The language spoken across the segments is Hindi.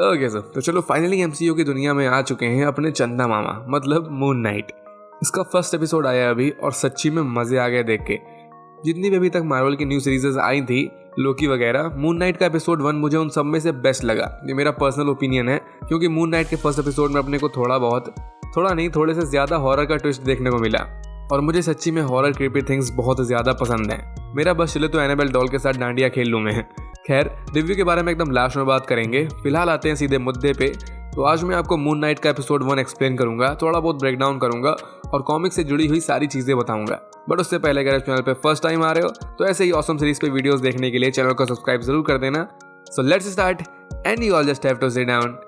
ओके सर, तो चलो फाइनली एमसीयू की दुनिया में आ चुके हैं अपने चंदा मामा, मतलब मून नाइट। इसका फर्स्ट एपिसोड आया अभी और सच्ची में मजे आ गए देख के। जितनी भी अभी तक मार्वल की न्यू सीरीजेस आई थी, लोकी वगैरह, मून नाइट का एपिसोड 1 मुझे उन सब में से बेस्ट लगा। ये मेरा पर्सनल ओपिनियन है, क्योंकि मून नाइट के फर्स्ट एपिसोड में अपने को थोड़े से ज्यादा हॉरर का ट्विस्ट देखने को मिला और मुझे सच्ची में हॉरर क्रीपी थिंग्स बहुत ज्यादा पसंद है। मेरा बस चले तो एनाबेल डॉल के साथ डांडिया खेल लूँ मैं। खैर, रिव्यू के बारे में एकदम लास्ट में बात करेंगे, फिलहाल आते हैं सीधे मुद्दे पे। तो आज मैं आपको मून नाइट का एपिसोड 1 एक्सप्लेन करूंगा, थोड़ा बहुत ब्रेकडाउन करूंगा और कॉमिक से जुड़ी हुई सारी चीजें बताऊंगा। बट उससे पहले अगर इस चैनल पे फर्स्ट टाइम आ रहे हो तो ऐसे ही ऑसम सीरीज पे वीडियोस देखने के लिए चैनल को सब्सक्राइब जरूर कर देना। So let's start and you all just have to sit down,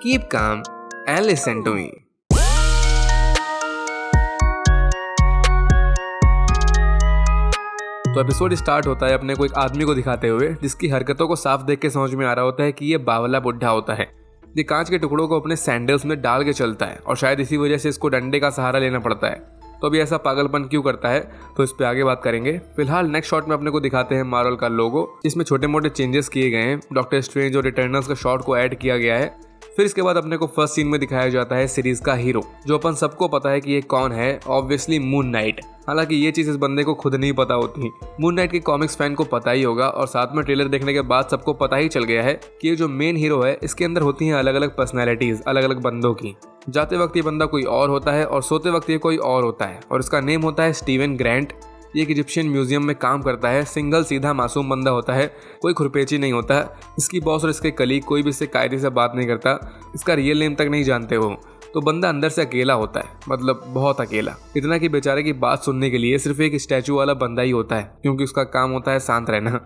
keep calm and listen to me. तो एपिसोड स्टार्ट होता है अपने को एक आदमी को दिखाते हुए, जिसकी हरकतों को साफ देख के समझ में आ रहा होता है कि ये बावला बुढ़ा होता है। ये कांच के टुकड़ों को अपने सैंडल्स में डाल के चलता है और शायद इसी वजह से इसको डंडे का सहारा लेना पड़ता है। तो अभी ऐसा पागलपन क्यों करता है, तो इस पे आगे बात करेंगे। फिलहाल नेक्स्ट शॉट में अपने को दिखाते हैं मार्वल का लोगो, जिसमें छोटे मोटे चेंजेस किए गए हैं। डॉक्टर स्ट्रेंज और इटर्नल्स का शॉट को ऐड किया गया है। फिर इसके बाद अपने को फर्स्ट सीन में दिखाया जाता है सीरीज का हीरो, जो अपन सबको पता है कि ये कौन है, ऑब्वियसली मून नाइट। हालांकि ये चीज इस बंदे को खुद नहीं पता होती। मून नाइट के कॉमिक्स फैन को पता ही होगा और साथ में ट्रेलर देखने के बाद सबको पता ही चल गया है कि ये जो मेन हीरो है, इसके अंदर होती हैं अलग अलग पर्सनैलिटीज, अलग अलग बंदों की। जाते वक्त ये बंदा कोई और होता है और सोते वक्त ये कोई और होता है, और इसका नेम होता है स्टीवन ग्रैंट। ये एक इजिप्शियन म्यूजियम में काम करता है। सिंगल सीधा मासूम बंदा होता है, कोई खुरपेची नहीं होता। इसकी बॉस और इसके कलीग कोई भी इससे कायदे से बात नहीं करता, इसका रियल नेम तक नहीं जानते हो। तो बंदा अंदर से अकेला होता है, मतलब बहुत अकेला। इतना कि बेचारे की बात सुनने के लिए सिर्फ एक स्टैचू वाला बंदा ही होता है, क्योंकि उसका काम होता है शांत रहना।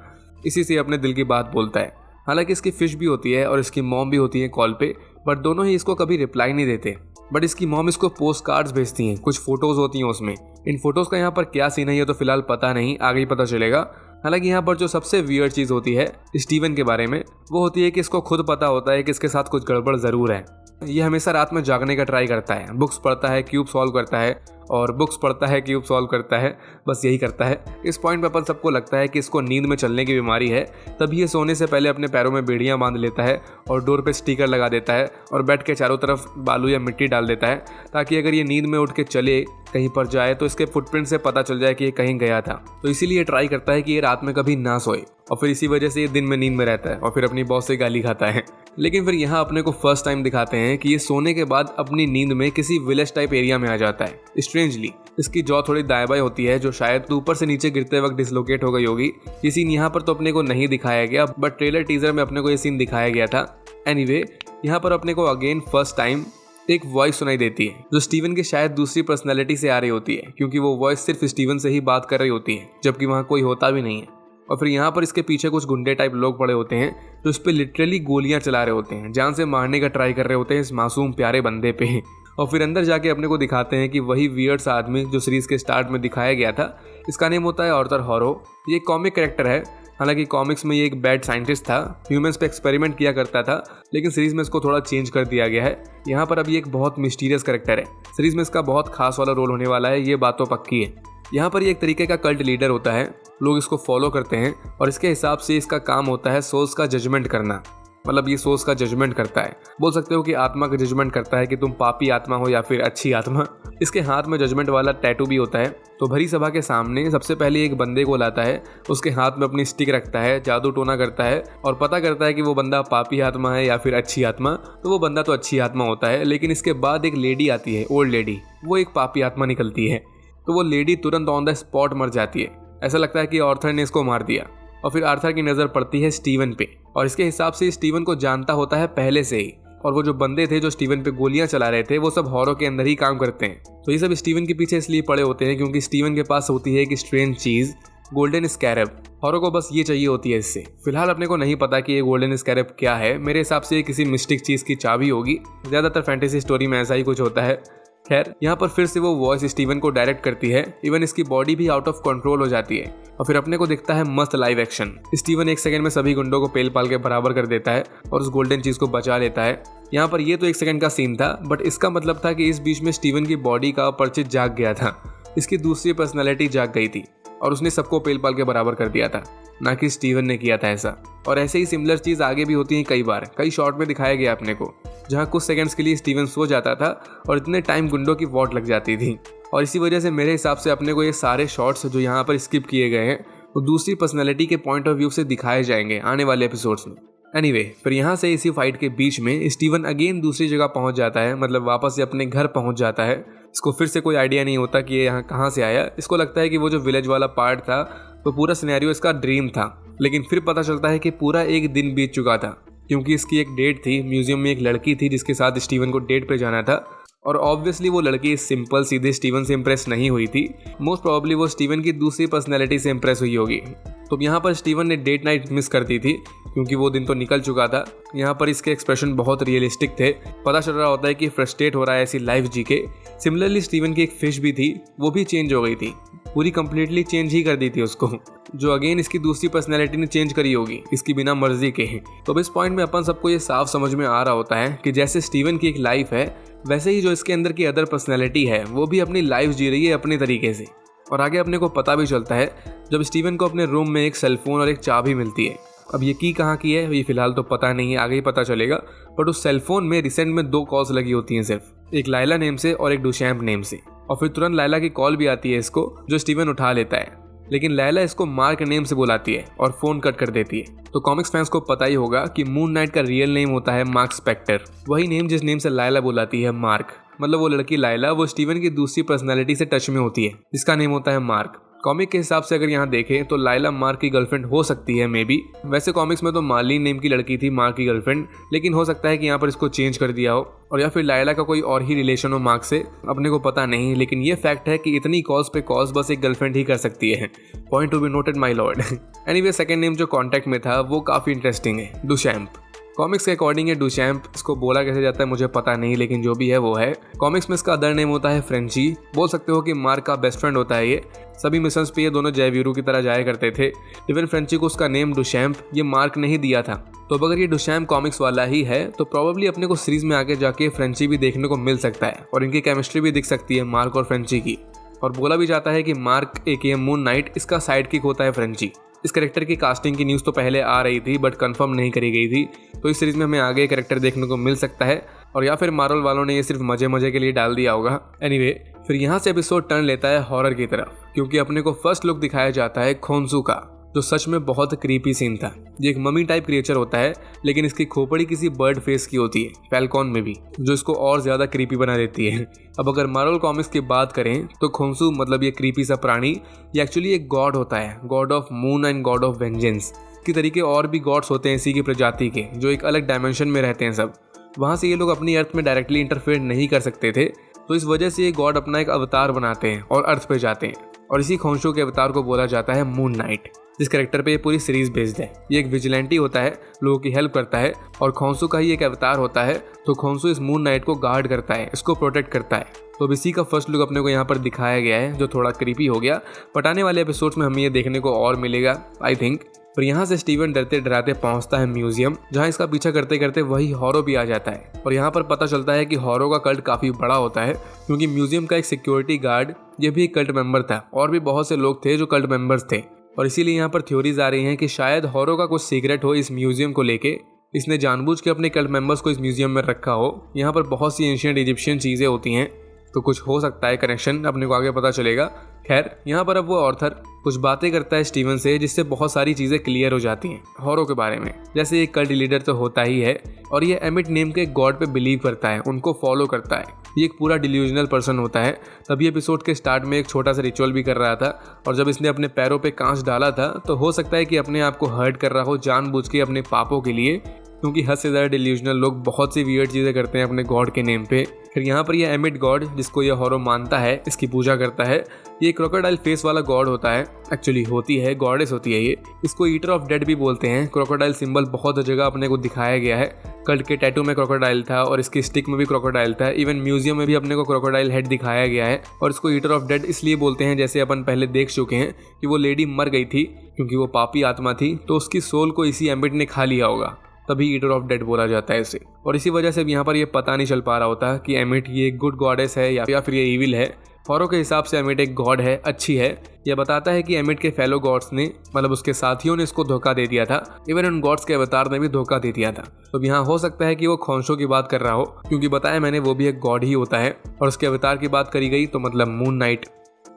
इसी से अपने दिल की बात बोलता है। हालांकि इसकी फिश भी होती है और इसकी मॉम भी होती है कॉल पे, बट दोनों ही इसको कभी रिप्लाई नहीं देते। बट इसकी मॉम इसको पोस्ट कार्ड्स भेजती हैं, कुछ फोटोज होती हैं उसमें। इन फोटोज का यहाँ पर क्या सीन है ये तो फिलहाल पता नहीं, आगे ही पता चलेगा। हालांकि यहाँ पर जो सबसे वियर्ड चीज होती है स्टीवन के बारे में, वो होती है कि इसको खुद पता होता है कि इसके साथ कुछ गड़बड़ जरूर है। ये हमेशा रात में जागने का ट्राई करता है, बुक्स पढ़ता है, क्यूब सॉल्व करता है, और बुक्स पढ़ता है, क्यूब सॉल्व करता है, बस यही करता है। इस पॉइंट पर अपन सबको लगता है कि इसको नींद में चलने की बीमारी है। तभी ये सोने से पहले अपने पैरों में बेड़ियां बांध लेता है और डोर पे स्टिकर लगा देता है और बेड के चारों तरफ बालू या मिट्टी डाल देता है, ताकि अगर ये नींद में उठ के चले, कहीं पर जाए, तो इसके फुटप्रिंट से पता चल जाए कि ये कहीं गया था। तो इसीलिए ट्राई करता है कि ये रात में कभी ना सोए, और फिर इसी वजह से ये दिन में नींद में रहता है और फिर अपनी बॉस से गाली खाता है। लेकिन फिर यहाँ अपने को फर्स्ट टाइम दिखाते हैं कि ये सोने के बाद अपनी नींद में किसी विलेज टाइप एरिया में आ जाता है। स्ट्रेंजली इसकी जॉ थोड़ी दाएं बाएं होती है, जो शायद ऊपर से नीचे गिरते वक्त डिसलोकेट हो गई होगी। ये सीन यहाँ पर तो अपने को नहीं दिखाया गया, बट ट्रेलर टीजर में अपने को ये सीन दिखाया गया था। एनीवे, यहाँ पर अपने को अगेन फर्स्ट टाइम एक वॉइस सुनाई देती है, जो स्टीवन के शायद दूसरी पर्सनैलिटी से आ रही होती है, क्योंकि वो वॉइस सिर्फ स्टीवन से ही बात कर रही होती है, जबकि वहाँ कोई होता भी नहीं है। और फिर यहाँ पर इसके पीछे कुछ गुंडे टाइप लोग पड़े होते हैं, जो इस पे लिटरली गोलियां चला रहे होते हैं, जान से मारने का ट्राई कर रहे होते हैं इस मासूम प्यारे बंदे पे। और फिर अंदर जाके अपने को दिखाते हैं कि वही वियर्ड सा आदमी जो सीरीज के स्टार्ट में दिखाया गया था, इसका नेम होता है आर्थर हॉरो। ये एक कॉमिक कैरेक्टर है। हालांकि कॉमिक्स में ये एक बैड साइंटिस्ट था, ह्यूमंस पे एक्सपेरिमेंट किया करता था, लेकिन सीरीज में इसको थोड़ा चेंज कर दिया गया है। यहाँ पर अब ये एक बहुत मिस्टीरियस कैरेक्टर है। सीरीज में इसका बहुत खास वाला रोल होने वाला है, ये बात तो पक्की है। यहाँ पर ये एक तरीके का कल्ट लीडर होता है, लोग इसको फॉलो करते हैं और इसके हिसाब से इसका काम होता है सोल्स का जजमेंट करना। मतलब ये सोल्स का जजमेंट करता है, बोल सकते हो कि आत्मा का जजमेंट करता है कि तुम पापी आत्मा हो या फिर अच्छी आत्मा। इसके हाथ में जजमेंट वाला टैटू भी होता है। तो भरी सभा के सामने सबसे पहले एक बंदे को लाता है, उसके हाथ में अपनी स्टिक रखता है, जादू टोना करता है और पता करता है कि वो बंदा पापी आत्मा है या फिर अच्छी आत्मा। तो वो बंदा तो अच्छी आत्मा होता है, लेकिन इसके बाद एक लेडी आती है, ओल्ड लेडी, वो एक पापी आत्मा निकलती है। तो वो लेडी तुरंत ऑन द स्पॉट मर जाती है। ऐसा लगता है कि आर्थर ने इसको मार दिया। और फिर आर्थर की नज़र पड़ती है स्टीवन पे, और इसके हिसाब से स्टीवन को जानता होता है पहले से ही। और वो जो बंदे थे जो स्टीवन पे गोलियां चला रहे थे, वो सब हॉरो के अंदर ही काम करते हैं। तो ये सब स्टीवन के पीछे इसलिए पड़े होते हैं क्योंकि स्टीवन के पास होती है एक स्ट्रेंज चीज़, गोल्डन स्कैरब। हॉरो को बस ये चाहिए होती है इससे। फिलहाल अपने को नहीं पता कि ये गोल्डन स्कैरब क्या है। मेरे हिसाब से ये किसी मिस्टिक चीज़ की चाबी होगी। ज़्यादातर फैंटेसी स्टोरी में ऐसा ही कुछ होता है। खैर, यहाँ पर फिर से वो वॉइस स्टीवन को डायरेक्ट करती है। इवन इसकी बॉडी भी आउट ऑफ कंट्रोल हो जाती है। और फिर अपने को दिखता है मस्त लाइव एक्शन। स्टीवन एक सेकंड में सभी गुंडों को पेल पाल के बराबर कर देता है और उस गोल्डन चीज को बचा लेता है। यहाँ पर ये तो एक सेकंड का सीन था, बट इसका मतलब था कि इस बीच में स्टीवन की बॉडी का परिचित जाग गया था। इसकी दूसरी पर्सनैलिटी जाग गई थी और उसने सबको पेल पाल के बराबर कर दिया था। ना कि स्टीवन ने किया था ऐसा। और ऐसे ही सिमिलर चीज़ आगे भी होती है कई बार, कई शॉट में दिखाया गया अपने को, जहाँ कुछ सेकंड्स के लिए स्टीवन सो जाता था और इतने टाइम गुंडों की वॉट लग जाती थी। और इसी वजह से मेरे हिसाब से अपने को ये सारे शॉट्स जो यहाँ पर स्किप किए गए हैं वो दूसरी पर्सनैलिटी के पॉइंट ऑफ व्यू से दिखाए जाएंगे आने वाले एपिसोड्स में। एनीवे, फिर यहाँ से इसी फाइट के बीच में स्टीवन अगेन दूसरी जगह पहुँच जाता है, मतलब वापस से अपने घर पहुँच जाता है। इसको फिर से कोई आइडिया नहीं होता कि ये यहाँ कहाँ से आया। इसको लगता है कि वो जो विलेज वाला पार्ट था तो पूरा सिनेरियो इसका ड्रीम था, लेकिन फिर पता चलता है कि पूरा एक दिन बीत चुका था, क्योंकि इसकी एक डेट थी। म्यूजियम में एक लड़की थी जिसके साथ स्टीवन को डेट पे जाना था, और ऑब्वियसली वो लड़की सिंपल सीधे स्टीवन से इम्प्रेस नहीं हुई थी। मोस्ट प्रोबेबली वो स्टीवन की दूसरी पर्सनैलिटी से इम्प्रेस हुई होगी। तो यहाँ पर स्टीवन ने डेट नाइट मिस कर दी थी, क्योंकि वो दिन तो निकल चुका था। यहाँ पर इसके एक्सप्रेशन बहुत रियलिस्टिक थे, पता चल रहा होता है कि फ्रस्ट्रेट हो रहा है ऐसी लाइफ जी के। सिमिलरली स्टीवन की एक फिश भी थी, वो भी चेंज हो गई थी, पूरी कंप्लीटली चेंज ही कर दी थी उसको, जो अगेन इसकी दूसरी पर्सनैलिटी ने चेंज करी होगी इसकी बिना मर्जी के। तो अब इस पॉइंट में अपन सबको ये साफ समझ में आ रहा होता है कि जैसे स्टीवन की एक लाइफ है, वैसे ही जो इसके अंदर की अदर पर्सनैलिटी है वो भी अपनी लाइफ जी रही है अपने तरीके से। और आगे अपने को पता भी चलता है जब स्टीवन को अपने रूम में एक सेलफोन और एक चाबी मिलती है। अब ये की कहाँ की है ये फिलहाल तो पता नहीं है, आगे ही पता चलेगा। बट उस सेलफोन में रिसेंट में 2 कॉल्स लगी होती हैं सिर्फ, एक लाइला नेम से और एक डुशैम्प नेम से। और फिर तुरंत लाइला की कॉल भी आती है इसको, जो स्टीवन उठा लेता है, लेकिन लाइला इसको मार्क नेम से बुलाती है और फ़ोन कट कर देती है। तो कॉमिक्स फैंस को पता ही होगा कि मून नाइट का रियल नेम होता है मार्क स्पेक्टर, वही नेम जिस नेम से लाइला बुलाती है मार्क। मतलब वो लड़की लाइला वो स्टीवन की दूसरी पर्सनैलिटी से टच में होती है, जिसका नेम होता है मार्क। कॉमिक के हिसाब से अगर यहाँ देखें तो लाइला मार्क की गर्लफ्रेंड हो सकती है मे बी। वैसे कॉमिक्स में तो मार्लिन नेम की लड़की थी मार्क की गर्लफ्रेंड, लेकिन हो सकता है कि यहाँ पर इसको चेंज कर दिया हो, और या फिर लाइला का कोई और ही रिलेशन हो मार्क से, अपने को पता नहीं। लेकिन ये फैक्ट है कि इतनी कॉल्स पे कॉल्स बस एक गर्लफ्रेंड ही कर सकती है। Point to be noted my lord. Anyway, second name जो कॉन्टैक्ट में था वो काफ़ी इंटरेस्टिंग है, डुशैम्प। कॉमिक्स के अकॉर्डिंग है डुशैम्प, इसको बोला कैसे जाता है मुझे पता नहीं, लेकिन जो भी है वो है। कॉमिक्स में इसका अदर नेम होता है फ्रेंची। बोल सकते हो कि मार्क का बेस्ट फ्रेंड होता है ये। सभी मिशंस पे ये दोनों जय वीरू की तरह जाया करते थे। इवन फ्रेंची को उसका नेम डुशैम्प ये मार्क ने ही दिया था। तो अब अगर ये डुशैम्प कॉमिक्स वाला ही है तो प्रॉब्ली अपने को सीरीज में आगे जाके फ्रेंची भी देखने को मिल सकता है, और इनकी केमिस्ट्री भी दिख सकती है मार्क और फ्रेंची की। और बोला भी जाता है कि मार्क AKA मून नाइट इसका साइड किक होता है फ्रेंची। इस कैरेक्टर की कास्टिंग की न्यूज़ तो पहले आ रही थी बट कंफर्म नहीं करी गई थी, तो इस सीरीज में हमें आगे कैरेक्टर देखने को मिल सकता है, और या फिर मार्वल वालों ने ये सिर्फ मजे मजे के लिए डाल दिया होगा। एनीवे, फिर यहाँ से एपिसोड टर्न लेता है हॉरर की तरफ, क्योंकि अपने को फर्स्ट लुक दिखाया जाता है खोंसू का, जो सच में बहुत क्रीपी सीन था। ये एक ममी टाइप क्रिएचर होता है, लेकिन इसकी खोपड़ी किसी बर्ड फेस की होती है, फैल्कॉन में भी, जो इसको और ज्यादा क्रीपी बना देती है। अब अगर मार्वल कॉमिक्स की बात करें तो खोंसू मतलब ये क्रीपी सा प्राणी ये एक्चुअली एक गॉड होता है, God of moon and God of vengeance की तरीके और भी गॉड्स होते हैं इसी की प्रजाति के, जो एक अलग डायमेंशन में रहते हैं सब। वहाँ से ये लोग अपनी अर्थ में डायरेक्टली इंटरफेयर नहीं कर सकते थे, तो इस वजह से ये गॉड अपना एक अवतार बनाते हैं और अर्थ पे जाते हैं, और इसी खोंसू के अवतार को बोला जाता है मून नाइट, जिस कैरेक्टर पे ये पूरी सीरीज बेस्ड है। ये एक विजिलेंटी होता है, लोगों की हेल्प करता है, और खोंसू का ही एक अवतार होता है। तो खोंसू इस मून नाइट को गार्ड करता है, इसको प्रोटेक्ट करता है। तो अब इसी का फर्स्ट लुक अपने को यहाँ पर दिखाया गया है, जो थोड़ा क्रीपी हो गया, बट आने वाले एपिसोड्स में हमें ये देखने को और मिलेगा आई थिंक। फिर यहाँ से स्टीवन डरते डराते पहुँचता है म्यूजियम, जहाँ इसका पीछा करते करते वही हॉरो भी आ जाता है, और यहाँ पर पता चलता है कि हॉरो का कल्ट काफ़ी बड़ा होता है, क्योंकि म्यूजियम का एक सिक्योरिटी गार्ड ये भी एक कल्ट मेंबर था, और भी बहुत से लोग थे जो कल्ट मेंबर्स थे। और इसीलिए यहाँ पर थ्योरीज आ रही हैं कि शायद हॉरो का कुछ सीक्रेट हो इस म्यूजियम को लेके, इसने जानबूझ के अपने कल्ट मेंबर्स को इस म्यूजियम में रखा हो। यहाँ पर बहुत सी एंशिएंट इजिप्शियन चीज़ें होती हैं, तो कुछ हो सकता है कनेक्शन, अपने को आगे पता चलेगा। खैर, यहाँ पर अब वो ऑर्थर कुछ बातें करता है स्टीवन से, जिससे बहुत सारी चीज़ें क्लियर हो जाती हैं हॉरो के बारे में। जैसे एक कल्ट लीडर तो होता ही है, और ये एमिट नेम के गॉड पे बिलीव करता है, उनको फॉलो करता है। ये एक पूरा डिल्यूजनल पर्सन होता है। तभी एपिसोड के स्टार्ट में एक छोटा सा रिचुअल भी कर रहा था, और जब इसने अपने पैरों पे कांच डाला था तो हो सकता है कि अपने आप को हर्ट कर रहा हो जानबूझ के अपने पापों के लिए, क्योंकि हद से ज़्यादा डिल्यूजनल लोग बहुत सी वियर्ड चीज़ें करते हैं अपने गॉड के नेम पे। फिर यहाँ पर यह एमिट गॉड, जिसको यह हॉरो मानता है, इसकी पूजा करता है। ये क्रोकोडाइल फेस वाला गॉड होता है, एक्चुअली होती है गॉडेस होती है ये। इसको ईटर ऑफ डेड भी बोलते हैं। क्रोकोडाइल सिंबल बहुत जगह अपने को दिखाया गया है। कल्ट के टैटू में क्रोकोडाइल था, और इसकी स्टिक में भी क्रोकोडाइल था। इवन म्यूजियम में भी अपने को क्रोकोडाइल हेड दिखाया गया है, और इसको ईटर ऑफ डेड इसलिए बोलते हैं, जैसे अपन पहले देख चुके हैं कि वो लेडी मर गई थी क्योंकि वो पापी आत्मा थी, तो उसकी सोल को इसी एमिट ने खा लिया होगा। तभी ईटर ऑफ डेड बोला जाता है इसे। और इसी वजह से अब यहाँ पर ये पता नहीं चल पा रहा होता कि एमिट ये गुड गॉडेस है या फिर ये इविल है। हॉरो के हिसाब से एमिट एक गॉड है, अच्छी है। यह बताता है कि एमिट के फेलो गॉड्स ने मतलब उसके साथियों ने इसको धोखा दे दिया था, इवन उन गॉड्स के अवतार ने भी धोखा दे दिया था। तो यहाँ हो सकता है कि वो खोंशो की बात कर रहा हो, क्योंकि बताया मैंने वो भी एक गॉड ही होता है। और उसके अवतार की बात करी गई तो मतलब मून नाइट।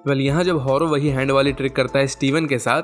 वेल यहाँ जब हॉरो वही हैंड वाली ट्रिक करता है स्टीवन के साथ,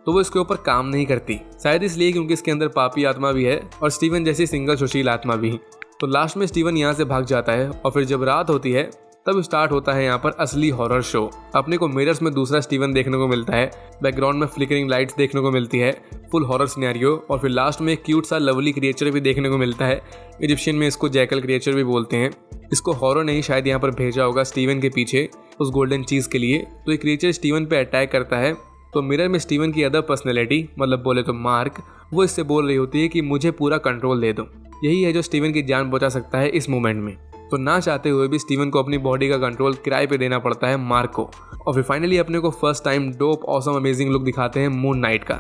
तो वो इसके ऊपर काम नहीं करती, शायद इसलिए क्योंकि इसके अंदर पापी आत्मा भी है और स्टीवन जैसी सिंगल सुशील आत्मा भी। तो लास्ट में स्टीवन यहाँ से भाग जाता है और फिर जब रात होती है तब स्टार्ट होता है यहाँ पर असली हॉरर शो। अपने को मिरर्स में दूसरा स्टीवन देखने को मिलता है, बैकग्राउंड में फ्लिकरिंग लाइट्स देखने को मिलती है, फुल हॉरर सिनेरियो, और फिर लास्ट में एक क्यूट सा लवली क्रिएचर भी देखने को मिलता है। इजिप्शियन में इसको जैकल क्रिएचर भी बोलते हैं। इसको हॉरर नहीं शायद यहाँ पर भेजा होगा स्टीवन के पीछे उस गोल्डन चीज़ के लिए। तो ये क्रिएचर स्टीवन पे अटैक करता है। तो मिरर में स्टीवन की अदर पर्सनैलिटी मतलब बोले तो मार्क, वो इससे बोल रही होती है कि मुझे पूरा कंट्रोल दे दो। यही है जो स्टीवन की जान बचा सकता है इस मोमेंट में। तो ना चाहते हुए भी स्टीवन को अपनी बॉडी का कंट्रोल किराए पे देना पड़ता है मार्क को। और फिर फाइनली अपने को first time dope awesome amazing look दिखाते हैं मून नाइट का,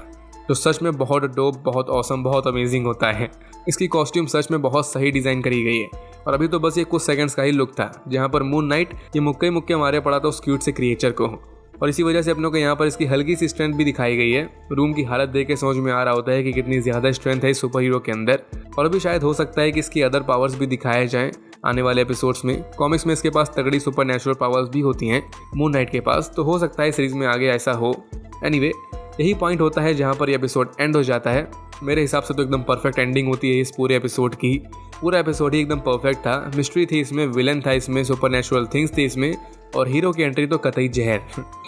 जो सच में बहुत डोप, बहुत ऑसम, बहुत अमेजिंग होता है। इसकी कॉस्ट्यूम सच में बहुत सही डिज़ाइन करी गई है। और अभी तो बस ये कुछ सेकंड्स का ही लुक था जहाँ पर मून नाइट ये मुक्के मारे पड़ा था उस क्यूट से क्रिएचर को। और इसी वजह से अपनों को यहाँ पर इसकी हल्की सी स्ट्रेंथ भी दिखाई गई है। रूम की हालत देख के समझ में आ रहा होता है कि कितनी ज़्यादा स्ट्रेंथ है इस सुपर हीरो के अंदर। और अभी शायद हो सकता है कि इसकी अदर पावर्स भी दिखाए जाएं आने वाले एपिसोड्स में। कॉमिक्स में इसके पास तगड़ी सुपर नेचुरल पावर्स भी होती हैं मून नाइट के पास, तो हो सकता है सीरीज में आगे ऐसा हो। एनीवे, यही पॉइंट होता है जहाँ पर यह एपिसोड एंड हो जाता है। मेरे हिसाब से तो एकदम परफेक्ट एंडिंग होती है इस पूरे एपिसोड की। पूरा एपिसोड ही एकदम परफेक्ट था। मिस्ट्री थी इसमें, विलन था इसमें, सुपर नेचुरल थिंग्स थी इसमें, और हीरो की एंट्री तो कतई जहर।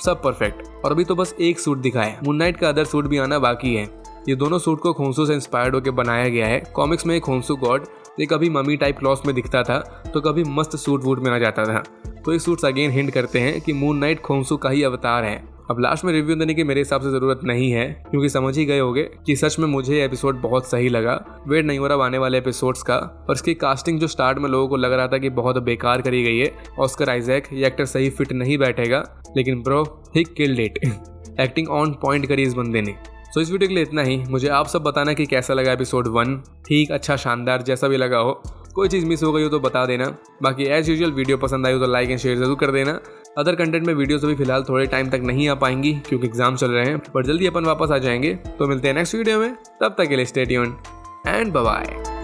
सब परफेक्ट। और अभी तो बस एक सूट दिखाया, मून नाइट का अदर सूट भी आना बाकी है। ये दोनों सूट को खोंसू से इंस्पायर्ड होकर बनाया गया है। कॉमिक्स में एक खोंसू गॉड ये कभी मम्मी टाइप क्लॉथ में दिखता था तो कभी मस्त सूट वूट में आ जाता था। तो ये सूट्स अगेन हिंट करते हैं कि मून नाइट खोंसू का ही अवतार है। अब लास्ट में रिव्यू देने की मेरे हिसाब से ज़रूरत नहीं है, क्योंकि समझ ही गए होगे कि सच में मुझे ये एपिसोड बहुत सही लगा। वेट नहीं हो रहा आने वाले एपिसोड्स का। और इसकी कास्टिंग जो स्टार्ट में लोगों को लग रहा था कि बहुत बेकार करी गई है, ऑस्कर आइजैक ये एक्टर सही फिट नहीं बैठेगा, लेकिन bro he killed it. Acting on point करी इस बंदे ने। सो इस वीडियो के लिए इतना ही। मुझे आप सब बताना कि कैसा लगा एपिसोड 1। ठीक, अच्छा, शानदार, जैसा भी लगा हो। कोई चीज़ मिस हो गई हो तो बता देना। बाकी एज यूजुअल वीडियो पसंद आई हो तो लाइक एंड शेयर जरूर कर देना। अदर कंटेंट में वीडियोस अभी फिलहाल थोड़े टाइम तक नहीं आ पाएंगी क्योंकि एग्जाम चल रहे हैं, पर जल्दी अपन वापस आ जाएंगे। तो मिलते हैं नेक्स्ट वीडियो में, तब तक के लिए stay tuned and bye bye.